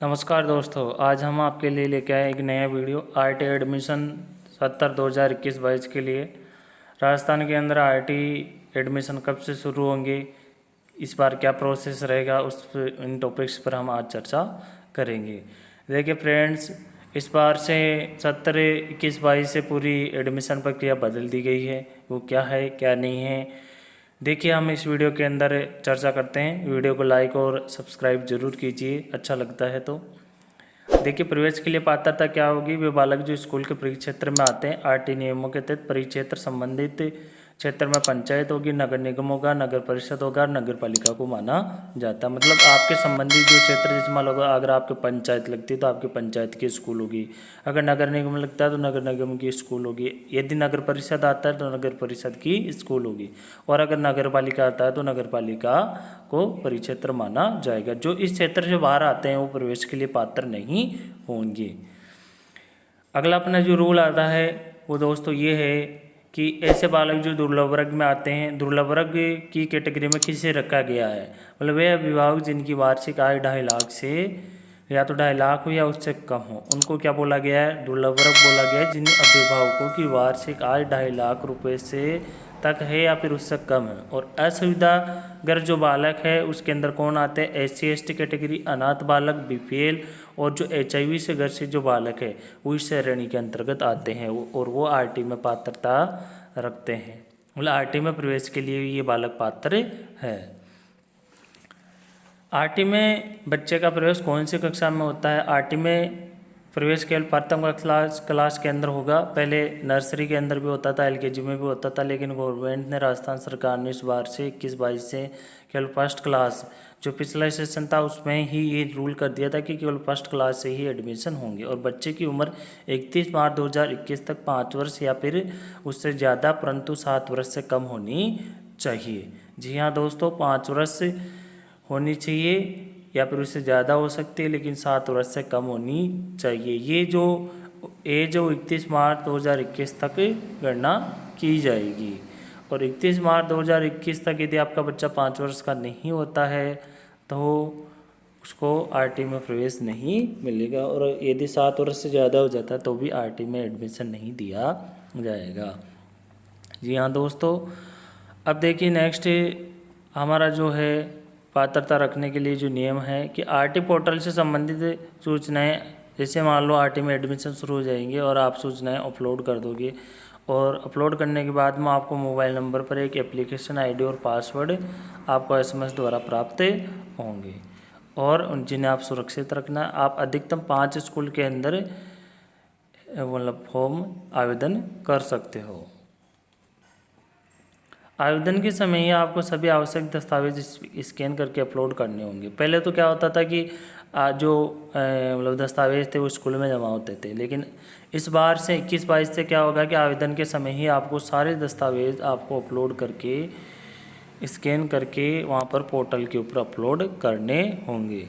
नमस्कार दोस्तों, आज हम आपके लिए लेके आए एक नया वीडियो आईटी एडमिशन 2021-22 के लिए। राजस्थान के अंदर आईटी एडमिशन कब से शुरू होंगे, इस बार क्या प्रोसेस रहेगा, इन टॉपिक्स पर हम आज चर्चा करेंगे। देखिए फ्रेंड्स, इस बार से 2021-22 से पूरी एडमिशन प्रक्रिया बदल दी गई है। वो क्या है क्या नहीं है, देखिए हम इस वीडियो के अंदर चर्चा करते हैं। वीडियो को लाइक और सब्सक्राइब जरूर कीजिए, अच्छा लगता है तो। देखिए प्रवेश के लिए पात्रता क्या होगी। वे बालक जो स्कूल के परिक्षेत्र में आते हैं, आरटी नियमों के तहत परिक्षेत्र संबंधित क्षेत्र में पंचायत होगी, नगर निगम होगा, नगर परिषद होगा, नगर पालिका को माना जाता है। मतलब आपके संबंधित जो क्षेत्र, जिसमें होगा, अगर आपके पंचायत लगती है तो आपके पंचायत की स्कूल होगी। अगर नगर निगम लगता है तो नगर निगम की स्कूल होगी। यदि नगर परिषद आता है तो नगर परिषद की स्कूल होगी। और अगर नगर पालिका आता है तो नगर पालिका को परिक्षेत्र माना जाएगा। जो इस क्षेत्र से बाहर आते हैं वो प्रवेश के लिए पात्र नहीं होंगे। अगला अपना जो रूल आता है वो दोस्तों ये है कि ऐसे बालक जो दुर्लभ वर्ग में आते हैं, दुर्लभ वर्ग की कैटेगरी में किसे रखा गया है, मतलब वे अभिभावक जिनकी वार्षिक आय 2.5 लाख से या तो 2.5 लाख हो या उससे कम हो, उनको क्या बोला गया है, दुर्लभ वर्ग बोला गया है। जिन अभिभावकों की वार्षिक आय 2.5 लाख रुपए से तक है या फिर उससे कम है। और असुविधागर जो बालक है उसके अंदर कौन आते हैं, SC/ST कैटेगरी, अनाथ बालक, BPL, और जो HIV से ग्रसित जो बालक है वो इस श्रेणी के अंतर्गत आते हैं और वो RT में पात्रता रखते हैं। मतलब RT में प्रवेश के लिए ये बालक पात्र है। RT में बच्चे का प्रवेश कौन सी कक्षा में होता है। RT में प्रवेश केवल प्रथम क्लास के अंदर होगा। पहले नर्सरी के अंदर भी होता था, LKG में भी होता था, लेकिन गवर्नमेंट ने, राजस्थान सरकार ने इस बार से 21-22 से केवल फर्स्ट क्लास, जो पिछला सेशन था उसमें ही ये रूल कर दिया था कि केवल फर्स्ट क्लास से ही एडमिशन होंगे। और बच्चे की उम्र 31 मार्च 2021 तक 5 वर्ष या फिर उससे ज़्यादा परंतु 7 वर्ष से कम होनी चाहिए। जी हाँ दोस्तों, 5 वर्ष होनी चाहिए या फिर उससे ज़्यादा हो सकती है, लेकिन 7 वर्ष से कम होनी चाहिए। ये जो एज 31 मार्च 2021 तक गणना की जाएगी। और 31 मार्च 2021 तक यदि आपका बच्चा 5 वर्ष का नहीं होता है तो उसको RT में प्रवेश नहीं मिलेगा। और यदि 7 वर्ष से ज़्यादा हो जाता है तो भी RT में एडमिशन नहीं दिया जाएगा। जी हाँ दोस्तों, अब देखिए नेक्स्ट हमारा जो है पात्रता रखने के लिए जो नियम है कि RT पोर्टल से संबंधित सूचनाएं, जैसे मान लो RT में एडमिशन शुरू हो जाएंगे और आप सूचनाएं अपलोड कर दोगे, और अपलोड करने के बाद में आपको मोबाइल नंबर पर एक एप्लीकेशन ID और पासवर्ड आपको SMS द्वारा प्राप्त होंगे, और जिन्हें आप सुरक्षित रखना। आप अधिकतम 5 स्कूल के अंदर मतलब फॉर्म आवेदन कर सकते हो। आवेदन के समय ही आपको सभी आवश्यक दस्तावेज स्कैन करके अपलोड करने होंगे। पहले तो क्या होता था कि जो मतलब दस्तावेज थे वो स्कूल में जमा होते थे, लेकिन इस बार से 21-22 से क्या होगा कि आवेदन के समय ही आपको सारे दस्तावेज आपको अपलोड करके, स्कैन करके वहाँ पर पोर्टल के ऊपर अपलोड करने होंगे।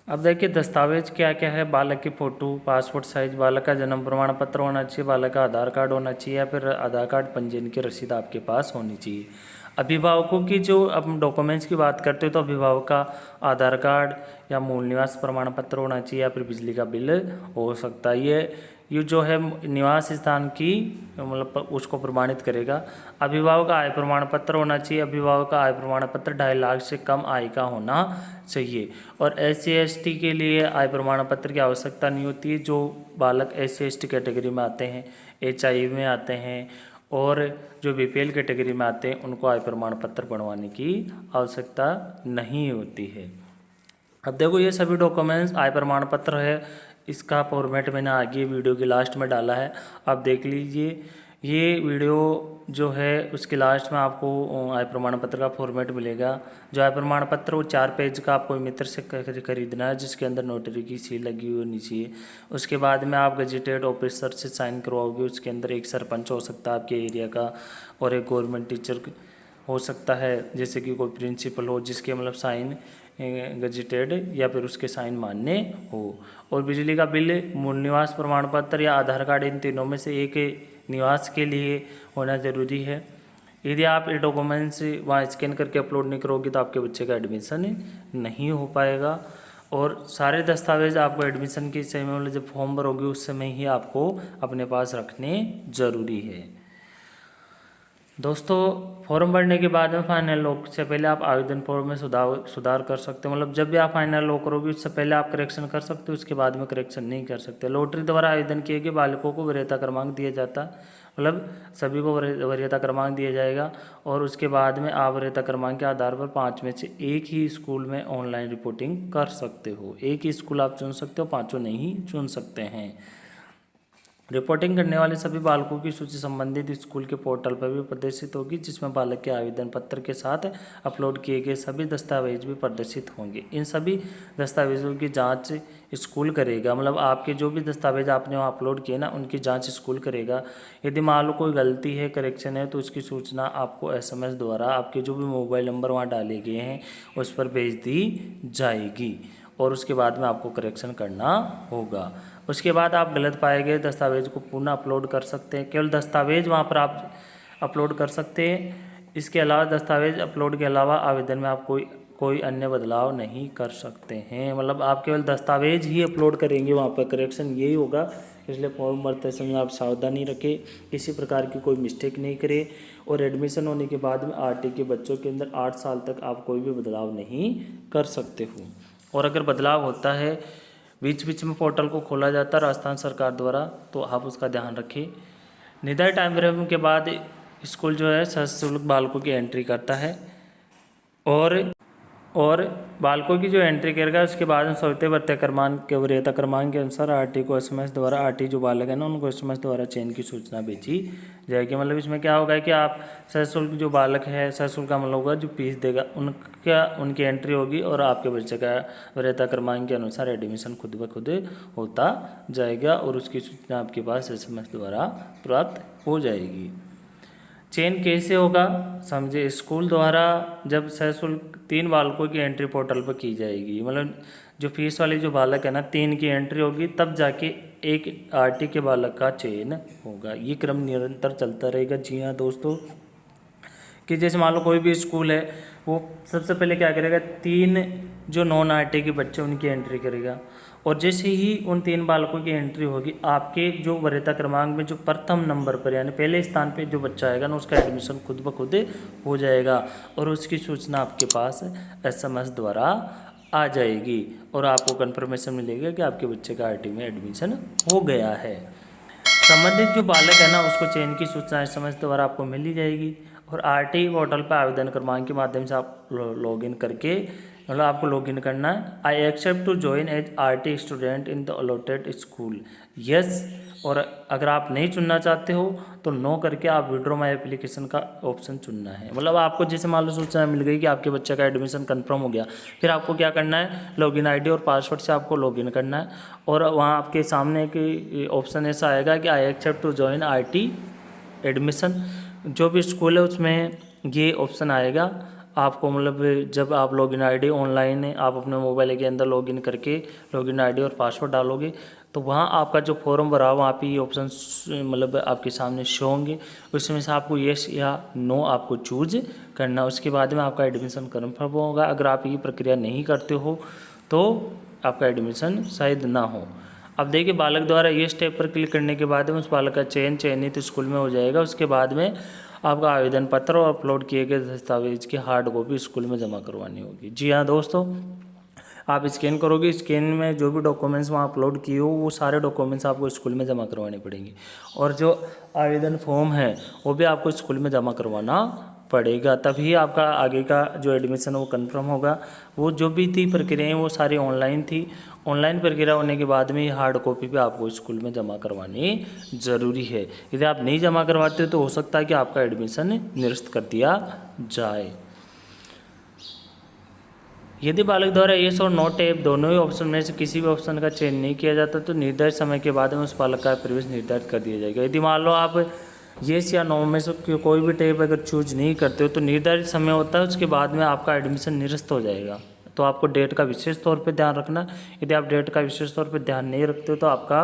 अब देखिए दस्तावेज क्या क्या है। बालक की फ़ोटो, पासपोर्ट साइज, बालक का जन्म प्रमाण पत्र होना चाहिए, बालक का आधार कार्ड होना चाहिए या फिर आधार कार्ड पंजीयन की रसीद आपके पास होनी चाहिए। अभिभावकों की जो अब डॉक्यूमेंट्स की बात करते हो तो अभिभावक का आधार कार्ड या मूल निवास प्रमाण पत्र होना चाहिए या फिर बिजली का बिल हो सकता है। ये जो है निवास स्थान की मतलब उसको प्रमाणित करेगा। अभिभावक का आय प्रमाण पत्र होना चाहिए। अभिभावक का आय प्रमाण पत्र 2.5 लाख से कम आय का होना चाहिए। और SC/ST के लिए आय प्रमाण पत्र की आवश्यकता नहीं होती है। जो बालक SC/ST कैटेगरी में आते हैं, HIV में आते हैं और जो BPL कैटेगरी में आते हैं उनको आय प्रमाण पत्र बनवाने की आवश्यकता नहीं होती है। अब देखो ये सभी डॉक्यूमेंट्स आय प्रमाण पत्र है, इसका फॉर्मेट मैंने आगे वीडियो के लास्ट में डाला है, आप देख लीजिए। ये वीडियो जो है उसके लास्ट में आपको आय प्रमाण पत्र का फॉर्मेट मिलेगा। जो आय प्रमाण पत्र वो 4 पेज का आपको मित्र से खरीदना है, जिसके अंदर नोटरी की सील लगी हुई होनी चाहिए। उसके बाद में आप गजेटेड ऑफिसर से साइन करवाओगे। उसके अंदर एक सरपंच हो सकता है आपके एरिया का और एक गवर्नमेंट टीचर हो सकता है, जैसे कि कोई प्रिंसिपल हो जिसके मतलब साइन गजेटेड या फिर उसके साइन मान्य हो। और बिजली का बिल, मूल निवास प्रमाण पत्र या आधार कार्ड, इन तीनों में से एक निवास के लिए होना ज़रूरी है। यदि आप ये डॉक्यूमेंट्स वहाँ स्कैन करके अपलोड नहीं करोगे तो आपके बच्चे का एडमिशन नहीं हो पाएगा। और सारे दस्तावेज आपको एडमिशन के समय में जब फॉर्म भरोगे उस समय ही आपको अपने पास रखने ज़रूरी है। दोस्तों फॉर्म भरने के बाद में फाइनल लॉक से पहले आप आवेदन फॉर्म में सुधार कर सकते हो। मतलब जब भी आप फाइनल लॉक करोगे उससे पहले आप करेक्शन कर सकते हो, उसके बाद में करेक्शन नहीं कर सकते। लॉटरी द्वारा आवेदन किए गए बालकों को वरीयता क्रमांक दिया जाता, मतलब सभी को वरीयता क्रमांक दिया जाएगा। और उसके बाद में आप वरीयता क्रमांक के आधार पर 5 में से एक ही स्कूल में ऑनलाइन रिपोर्टिंग कर सकते हो। एक ही स्कूल आप चुन सकते हो, 5 नहीं चुन सकते हैं। रिपोर्टिंग करने वाले सभी बालकों की सूची संबंधित स्कूल के पोर्टल पर भी प्रदर्शित होगी, जिसमें बालक के आवेदन पत्र के साथ अपलोड किए गए सभी दस्तावेज भी प्रदर्शित होंगे। इन सभी दस्तावेजों की जांच स्कूल करेगा, मतलब आपके जो भी दस्तावेज आपने वहाँ अपलोड किए ना उनकी जांच स्कूल करेगा। यदि मान लो कोई गलती है, करेक्शन है, तो उसकी सूचना आपको SMS द्वारा आपके जो भी मोबाइल नंबर वहाँ डाले गए हैं उस पर भेज दी जाएगी और उसके बाद में आपको करेक्शन करना होगा। उसके बाद आप गलत पाए गए दस्तावेज को पुनः अपलोड कर सकते हैं। केवल दस्तावेज वहाँ पर आप अपलोड कर सकते हैं। इसके अलावा दस्तावेज अपलोड के अलावा आवेदन में आप कोई अन्य बदलाव नहीं कर सकते हैं। मतलब आप केवल दस्तावेज ही अपलोड करेंगे, वहाँ पर करेक्शन यही होगा। इसलिए फॉर्म भरते समय आप सावधानी रखें, किसी प्रकार की कोई मिस्टेक नहीं करें। और एडमिशन होने के बाद में RT के बच्चों के अंदर 8 साल तक आप कोई भी बदलाव नहीं कर सकते हो। और अगर बदलाव होता है, बीच बीच में पोर्टल को खोला जाता है राजस्थान सरकार द्वारा, तो आप उसका ध्यान रखें। निर्धारित टाइम फ्रेम के बाद स्कूल जो है सशुल्क बालकों की एंट्री करता है और बालकों की जो एंट्री करेगा उसके बाद में सौते भर्ती क्रमांक के वरीयता क्रमांक के अनुसार RT को SMS द्वारा RT जो बालक है ना उनको SMS द्वारा चयन की सूचना भेजी जाएगी। मतलब इसमें क्या होगा कि आप सशुल्क जो बालक है, सशुल्क का मतलब होगा जो फीस देगा उनकी एंट्री होगी और आपके बच्चे का वरीयता क्रमांक के अनुसार एडमिशन खुद ब खुद होता जाएगा और उसकी सूचना आपके पास SMS द्वारा प्राप्त हो जाएगी। चयन कैसे होगा समझे। स्कूल द्वारा जब सशुल्क 3 बालकों की एंट्री पोर्टल पर की जाएगी, मतलब जो फीस वाले जो बालक है ना 3 की एंट्री होगी, तब जाके एक RT के बालक का चयन होगा। ये क्रम निरंतर चलता रहेगा। जी हाँ दोस्तों, कि जैसे मान लो कोई भी स्कूल है वो सबसे पहले क्या करेगा, 3 जो नॉन RT के बच्चे उनकी एंट्री करेगा और जैसे ही उन 3 बालकों की एंट्री होगी आपके जो वरीयता क्रमांक में जो प्रथम नंबर पर यानी पहले स्थान पे जो बच्चा आएगा ना उसका एडमिशन खुद ब खुद हो जाएगा और उसकी सूचना आपके पास SMS द्वारा आ जाएगी और आपको कन्फर्मेशन मिलेगा कि आपके बच्चे का RT में एडमिशन हो गया है। संबंधित जो बालक है ना उसको चयन की सूचना SMS द्वारा आपको मिल ही जाएगी और RT पोर्टल पर आवेदन क्रमांक के माध्यम से आप लॉगिन करके, मतलब आपको लॉगिन करना है। I accept to join as RT student in the allotted school, yes. और अगर आप नहीं चुनना चाहते हो तो नो करके आप विड्रॉ माई एप्लीकेशन का ऑप्शन चुनना है। मतलब आपको जैसे मान लो सूचना मिल गई कि आपके बच्चे का एडमिशन कंफर्म हो गया, फिर आपको क्या करना है, लॉगिन ID और पासवर्ड से आपको लॉगिन करना है और वहाँ आपके सामने एक ऑप्शन ऐसा आएगा कि I accept to join RT admission. जो भी स्कूल है उसमें ये ऑप्शन आएगा आपको, मतलब जब आप लॉगिन ID ऑनलाइन आप अपने मोबाइल के अंदर लॉगिन करके लॉगिन ID और पासवर्ड डालोगे तो वहाँ आपका जो फॉर्म भरा वहाँ पे ये ऑप्शन मतलब आपके सामने शो होंगे। उसमें से आपको येस या नो आपको चूज करना, उसके बाद में आपका एडमिशन कन्फर्म होगा। अगर आप ये प्रक्रिया नहीं करते हो तो आपका एडमिशन शायद ना हो। अब देखिए बालक द्वारा ये स्टेप पर क्लिक करने के बाद में उस बालक का चयनित स्कूल में हो जाएगा। उसके बाद में आपका आवेदन पत्र और अपलोड किए गए दस्तावेज की हार्ड कॉपी स्कूल में जमा करवानी होगी। जी हाँ दोस्तों, आप स्कैन करोगे, स्कैन में जो भी डॉक्यूमेंट्स वहाँ अपलोड किए हो वो सारे डॉक्यूमेंट्स आपको स्कूल में जमा करवाने पड़ेंगे और जो आवेदन फॉर्म है वो भी आपको स्कूल में जमा करवाना पड़ेगा, तभी आपका आगे का जो एडमिशन वो कंफर्म होगा। वो जो भी थी प्रक्रियाएँ वो सारी ऑनलाइन थी। ऑनलाइन प्रक्रिया होने के बाद में हार्ड कॉपी भी आपको स्कूल में जमा करवानी ज़रूरी है। यदि आप नहीं जमा करवाते तो हो सकता है कि आपका एडमिशन निरस्त कर दिया जाए। यदि बालक द्वारा येस और नो टैब दोनों ही ऑप्शन में से किसी भी ऑप्शन का चयन नहीं किया जाता तो निर्धारित समय के बाद में उस बालक का प्रवेश निर्धारित कर दिया जाएगा। यदि मान लो आप येस या नो में से कोई भी टैब अगर चूज नहीं करते हो तो निर्धारित समय होता है, उसके बाद में आपका एडमिशन निरस्त हो जाएगा। तो आपको डेट का विशेष तौर पे ध्यान रखना। यदि आप डेट का विशेष तौर पे ध्यान नहीं रखते हो तो आपका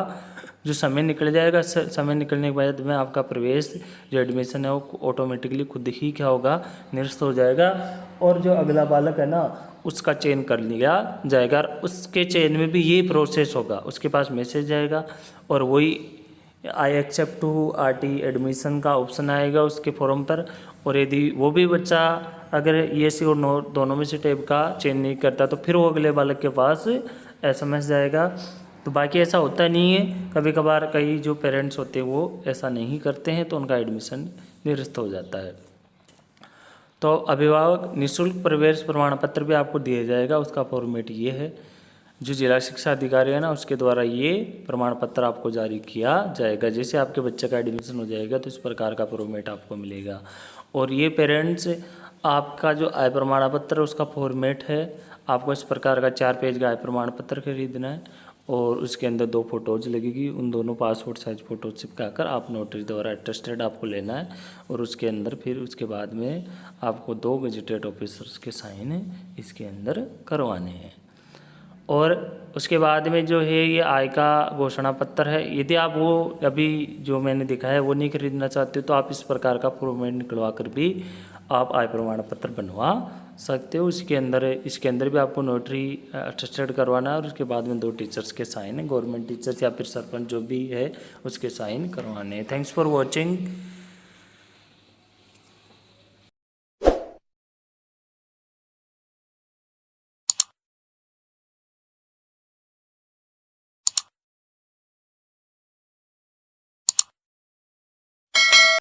जो समय निकल जाएगा, समय निकलने के बाद में आपका प्रवेश जो एडमिशन है वो ऑटोमेटिकली खुद ही क्या होगा, निरस्त हो जाएगा। और जो अगला बालक है ना उसका चयन कर लिया जाएगा। और उसके चयन में भी यही प्रोसेस होगा, उसके पास मैसेज जाएगा और वही I accept to RT admission का ऑप्शन आएगा उसके फॉर्म पर। और यदि वो भी बच्चा अगर येस और नो दोनों में से टाइप का चेंज नहीं करता तो फिर वो अगले बालक के पास एसएमएस जाएगा। तो बाकी ऐसा होता नहीं है, कभी कभार कई जो पेरेंट्स होते हैं वो ऐसा नहीं करते हैं तो उनका एडमिशन निरस्त हो जाता है। तो अभिभावक निःशुल्क प्रवेश प्रमाण पत्र भी आपको दिया जाएगा, उसका फॉर्मेट ये है। जो जिला शिक्षा अधिकारी है ना उसके द्वारा ये प्रमाण पत्र आपको जारी किया जाएगा। जैसे आपके बच्चे का एडमिशन हो जाएगा तो इस प्रकार का फॉर्मेट आपको मिलेगा। और ये पेरेंट्स आपका जो आय प्रमाण पत्र उसका फॉर्मेट है, आपको इस प्रकार का 4 पेज का आय प्रमाण पत्र खरीदना है और उसके अंदर 2 फोटोज लगेगी, उन दोनों पासपोर्ट साइज फोटो चिपका कर आप नोटरी द्वारा अटेस्टेड आपको लेना है। और उसके अंदर फिर उसके बाद में आपको 2 गजेटेड ऑफिसर्स के साइन इसके अंदर करवाने हैं। और उसके बाद में जो है ये आय का घोषणा पत्र है। यदि आप वो अभी जो मैंने दिखाया है वो नहीं खरीदना चाहते हो तो आप इस प्रकार का फॉर्मेट निकलवा कर भी आप आय प्रमाण पत्र बनवा सकते हो। इसके अंदर भी आपको नोटरी अटेस्टेड करवाना है और उसके बाद में 2 टीचर्स के साइन, गवर्नमेंट टीचर्स या फिर सरपंच जो भी है उसके साइन करवाने हैं। Thanks for watching.